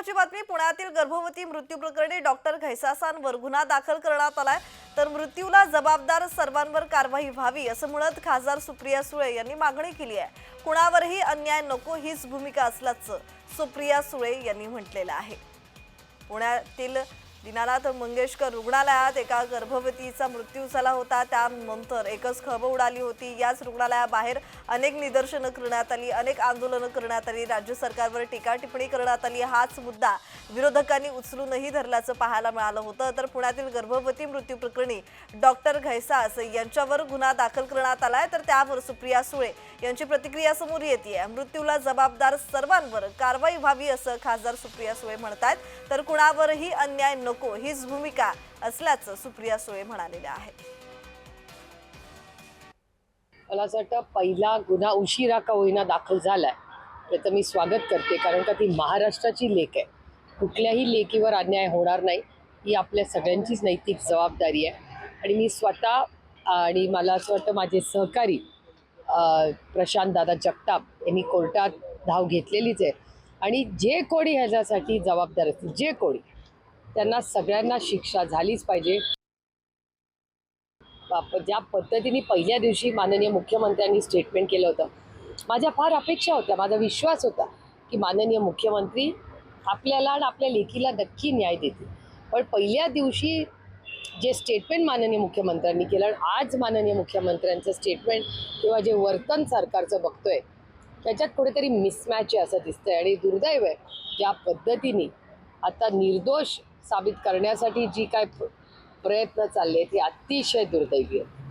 महत्त्वाची बातमी पुण्यातील गर्भवती मृत्यू प्रकरणी डॉक्टर घैसासांवर गुन्हा दाखल करण्यात आलाय। तर मृत्यूला जबाबदार सर्वांवर कारवाई व्हावी असं म्हणत खासदार सुप्रिया सुळे यांनी मागणी केली आहे। कुणावरही अन्याय नको हीच भूमिका असल्याचं सुप्रिया सुळे यांनी म्हटलेलं आहे। पुण्यातील दीनानाथ मंगेशकर रुग्णालयात एका गर्भवतीचा मृत्यू झाला होता। त्यानंतर एकच खळबळ उडाली होती। याच रुग्णालयाबाहेर अनेक निदर्शनं करण्यात आली, अनेक आंदोलनं करण्यात आली, राज्य सरकारवर टीका टिप्पणी करण्यात आली। हाच मुद्दा विरोधकांनी उचलूनही धरल्याचं पाहायला मिळालं होतं। तर पुण्यातील गर्भवती मृत्यू प्रकरणी डॉक्टर घैसास यांच्यावर गुन्हा दाखल करण्यात आलाय। तर त्यावर सुप्रिया सुळे यांची प्रतिक्रिया समोर येते। मृत्यूला जबाबदार सर्वांवर कारवाई व्हावी असं खासदार सुप्रिया सुळे म्हणतात। तर कुणावरही अन्याय नको हीच भूमिका असल्याचं सुप्रिया सुळे म्हणालेल्या आहेत। मला असं वाटतं पहिला गुन्हा उशिरा का होईना दाखल झालाय त्याचं मी स्वागत करते, कारण का ती महाराष्ट्राची लेक आहे। कुठल्याही लेकीवर अन्याय होणार नाही ही आपल्या सगळ्यांचीच नैतिक जबाबदारी आहे। आणि मी स्वतः आणि मला असं वाटतं माझे सहकारी प्रशांत दादा जगताप यांनी कोर्टात धाव घेतलेलीच आहे। आणि जे कोणी ह्याच्यासाठी जबाबदार असतील, जे कोणी, त्यांना सगळ्यांना शिक्षा झालीच पाहिजे। ज्या पद्धतीने पहिल्या दिवशी माननीय मुख्यमंत्र्यांनी स्टेटमेंट केलं होतं, माझ्या फार अपेक्षा होत्या, माझा विश्वास होता की माननीय मुख्यमंत्री आपल्याला आणि आपल्या लेकीला नक्की न्याय देतील। पण पहिल्या दिवशी जे स्टेटमेंट माननीय मुख्यमंत्र्यांनी केलं आणि आज माननीय मुख्यमंत्र्यांचं स्टेटमेंट किंवा जे वर्तन सरकारचं बघतोय त्याच्यात कुठेतरी मिसमॅच आहे असं दिसतंय। आणि दुर्दैव आहे ज्या पद्धतीने आता निर्दोष साबित करण्यासाठी जी काय प्रयत्न चालले ते अतिशय दुर्दैवी आहे।